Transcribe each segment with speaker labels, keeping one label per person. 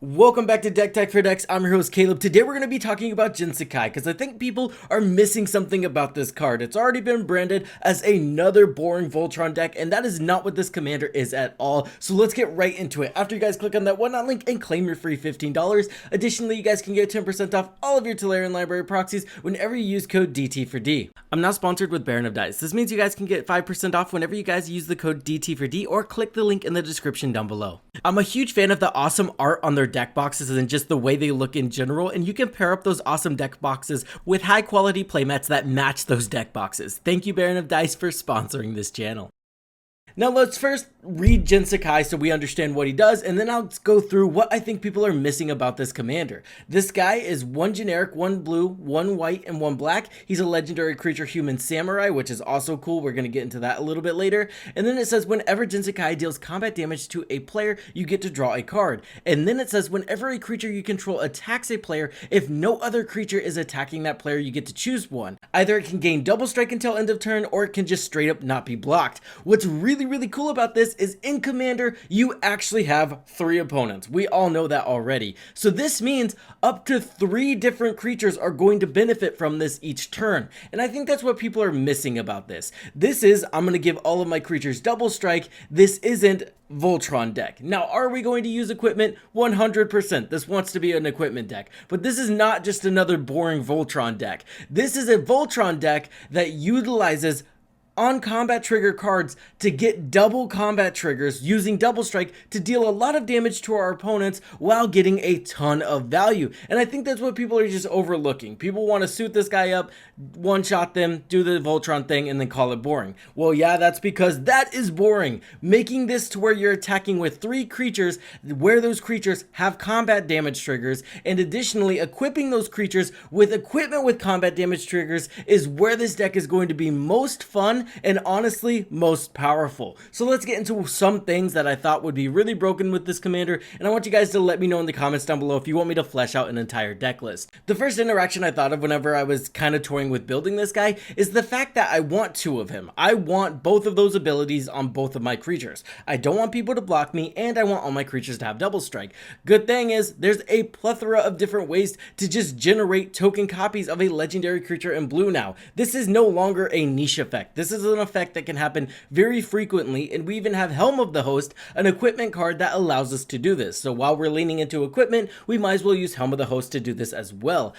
Speaker 1: Welcome back to Deck Tech for Decks. I'm your host Caleb. Today we're going to be talking about Jin Sakai because I think people are missing something about this card. It's already been branded as another boring Voltron deck, and that is not what this commander is at all. So let's get right into it. After you guys click on that whatnot link and claim your free $15. Additionally, you guys can get 10% off all of your Tolarian library proxies whenever you use code DT4D. I'm now sponsored with Baron of Dice. This means you guys can get 5% off whenever you guys use the code DT4D or click the link in the description down below. I'm a huge fan of the awesome art on their deck boxes and just the way they look in general, and you can pair up those awesome deck boxes with high quality playmats that match those deck boxes. Thank you, Baron of Dice, for sponsoring this channel. Now let's first read Jin Sakai so we understand what he does, and then I'll go through what I think people are missing about this commander. This guy is one generic, one blue, one white, and one black. He's a legendary creature human samurai, which is also cool. We're going to get into that a little bit later. And then it says whenever Jin Sakai deals combat damage to a player, you get to draw a card. And then it says whenever a creature you control attacks a player, if no other creature is attacking that player, you get to choose one. Either it can gain double strike until end of turn, or it can just straight up not be blocked. What's really cool about this is in Commander, you actually have 3 opponents. We all know that already. So this means up to 3 different creatures are going to benefit from this each turn. And I think that's what people are missing about this. This is, I'm going to give all of my creatures double strike. This isn't Voltron deck. Now, are we going to use equipment? 100%. This wants to be an equipment deck. But this is not just another boring Voltron deck. This is a Voltron deck that utilizes on combat trigger cards to get double combat triggers using double strike to deal a lot of damage to our opponents while getting a ton of value. And I think that's what people are just overlooking. People want to suit this guy up, one shot them, do the Voltron thing, and then call it boring. Well, yeah, that's because that is boring. Making this to where you're attacking with 3 creatures where those creatures have combat damage triggers, and additionally equipping those creatures with equipment with combat damage triggers is where this deck is going to be most fun and honestly most powerful. So let's get into some things that I thought would be really broken with this commander, and I want you guys to let me know in the comments down below if you want me to flesh out an entire deck list. The first interaction I thought of whenever I was kind of toying with building this guy is the fact that I want 2 of him. I want both of those abilities on both of my creatures. I don't want people to block me, and I want all my creatures to have double strike. Good thing is there's a plethora of different ways to just generate token copies of a legendary creature in blue now. This is no longer a niche effect. This is an effect that can happen very frequently, and we even have Helm of the Host, an equipment card that allows us to do this. So while we're leaning into equipment, we might as well use Helm of the Host to do this as well.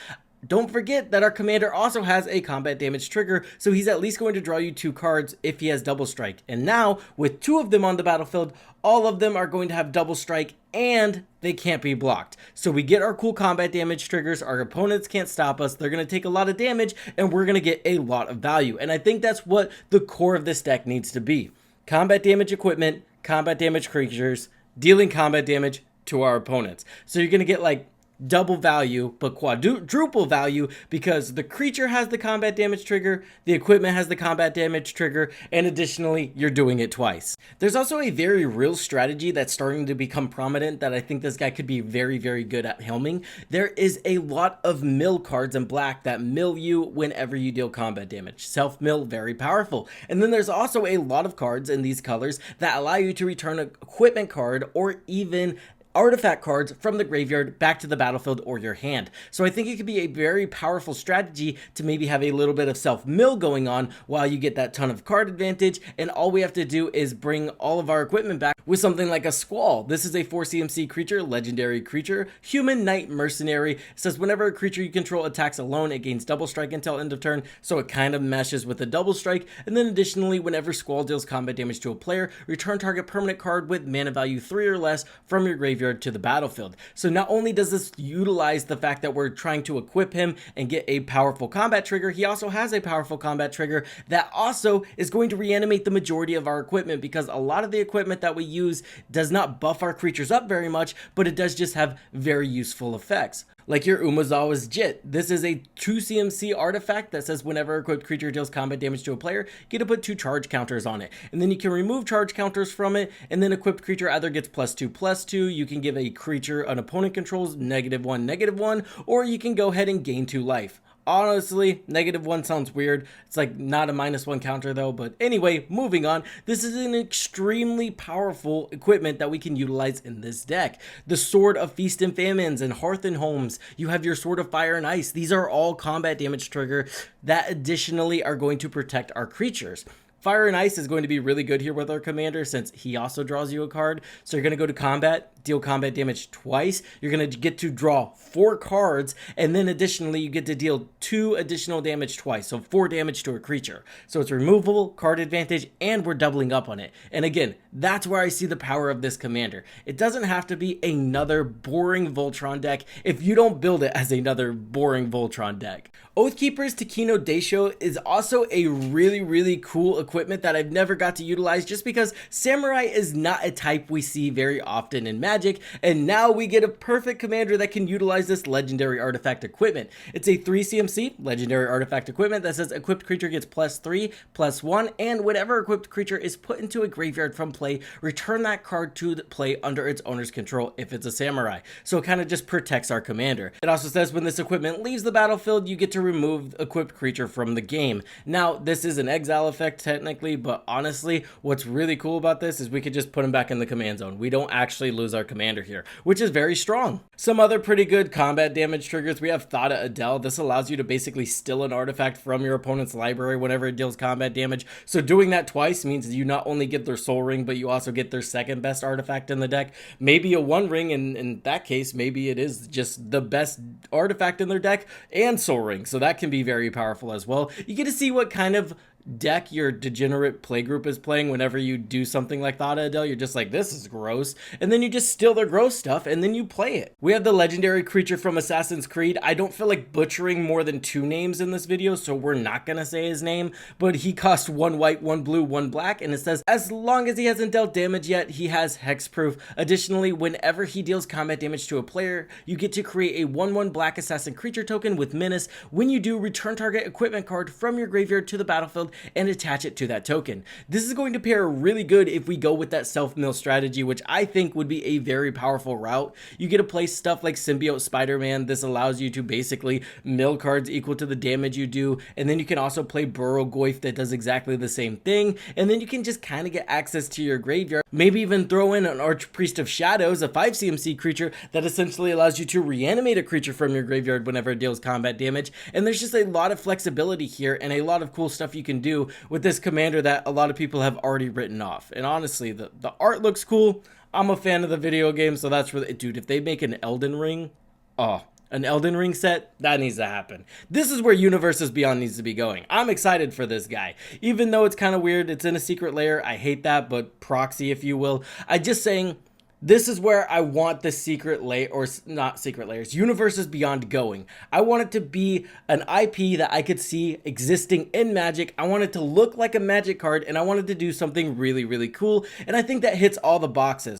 Speaker 1: Don't forget that our commander also has a combat damage trigger, so he's at least going to draw you 2 cards if he has double strike. And now, with 2 of them on the battlefield, all of them are going to have double strike and they can't be blocked. So we get our cool combat damage triggers, our opponents can't stop us, they're going to take a lot of damage, and we're going to get a lot of value. And I think that's what the core of this deck needs to be. Combat damage equipment, combat damage creatures, dealing combat damage to our opponents. So you're going to get like double value but quadruple value because the creature has the combat damage trigger, the equipment has the combat damage trigger, and additionally you're doing it twice. There's also a very real strategy that's starting to become prominent that I think this guy could be very good at helming. There is a lot of mill cards in black that mill you whenever you deal combat damage. Self mill, very powerful. And then there's also a lot of cards in these colors that allow you to return an equipment card or even artifact cards from the graveyard back to the battlefield or your hand. So I think it could be a very powerful strategy to maybe have a little bit of self-mill going on while you get that ton of card advantage, and all we have to do is bring all of our equipment back with something like a Squall. This is a 4 CMC creature, legendary creature, human knight mercenary. It says whenever a creature you control attacks alone, it gains double strike until end of turn, so it kind of meshes with a double strike. And then additionally, whenever Squall deals combat damage to a player, return target permanent card with mana value 3 or less from your graveyard to the battlefield. So not only does this utilize the fact that we're trying to equip him and get a powerful combat trigger, he also has a powerful combat trigger that also is going to reanimate the majority of our equipment, because a lot of the equipment that we use does not buff our creatures up very much, but it does just have very useful effects. Like your Umazawa's Jit. This is a 2 CMC artifact that says whenever a equipped creature deals combat damage to a player, you get to put 2 charge counters on it. And then you can remove charge counters from it, and then equipped creature either gets +2/+2, you can give a creature an opponent controls -1/-1, or you can go ahead and gain 2 life. Honestly, -1 sounds weird. It's like not a -1 counter though, but anyway, moving on. This is an extremely powerful equipment that we can utilize in this deck. The Sword of Feast and Famines and Hearth and Homes. You have your Sword of Fire and Ice. These are all combat damage trigger that additionally are going to protect our creatures. Fire and Ice is going to be really good here with our commander since he also draws you a card. So you're going to go to combat, deal combat damage twice. You're going to get to draw 4 cards, and then additionally you get to deal 2 additional damage twice. So 4 damage to a creature. So it's removable, card advantage, and we're doubling up on it. And again, that's where I see the power of this commander. It doesn't have to be another boring Voltron deck if you don't build it as another boring Voltron deck. Oathkeeper's Takino Daisho is also a really cool equipment that I've never got to utilize just because Samurai is not a type we see very often in Magic, and now we get a perfect commander that can utilize this legendary artifact equipment. It's a 3 CMC legendary artifact equipment that says equipped creature gets +3/+1, and whatever equipped creature is put into a graveyard from play, return that card to the play under its owner's control if it's a Samurai. So it kind of just protects our commander. It also says when this equipment leaves the battlefield, you get to remove equipped creature from the game. Now, this is an exile effect technically, but honestly, what's really cool about this is we could just put him back in the command zone. We don't actually lose our commander here, which is very strong. Some other pretty good combat damage triggers. We have Thada Adele. This allows you to basically steal an artifact from your opponent's library whenever it deals combat damage. So doing that twice means you not only get their soul ring, but you also get their second best artifact in the deck. Maybe a 1 ring, and in that case, maybe it is just the best artifact in their deck and soul ring. So that can be very powerful as well. You get to see what kind of deck your degenerate playgroup is playing whenever you do something like Thada Adele. You're just like, this is gross, and then you just steal their gross stuff and then you play it. We have the legendary creature from Assassin's Creed. I don't feel like butchering more than 2 names in this video, so we're not gonna say his name, but he costs 1 white, 1 blue, 1 black, and it says as long as he hasn't dealt damage yet, he has hexproof. Additionally, whenever he deals combat damage to a player, you get to create a 1/1 black assassin creature token with menace. When you do, return target equipment card from your graveyard to the battlefield and attach it to that token. This is going to pair really good if we go with that self-mill strategy, which I think would be a very powerful route. You get to play stuff like Symbiote Spider-Man. This allows you to basically mill cards equal to the damage you do, and then you can also play Burrow Goyf that does exactly the same thing, and then you can just kind of get access to your graveyard. Maybe even throw in an Archpriest of Shadows, a 5 CMC creature that essentially allows you to reanimate a creature from your graveyard whenever it deals combat damage, and there's just a lot of flexibility here and a lot of cool stuff you can do with this commander that a lot of people have already written off. And honestly, the art looks cool. I'm a fan of the video game, so that's really, dude, if they make an Elden Ring, an Elden Ring set, that needs to happen. This is where Universes Beyond needs to be going. I'm excited for this guy. Even though it's kind of weird, it's in a secret lair. I hate that, but proxy, if you will. I'm just saying, this is where I want the secret layer, or not secret layers, Universes Beyond going. I want it to be an IP that I could see existing in Magic. I want it to look like a Magic card, and I want it to do something really cool, and I think that hits all the boxes.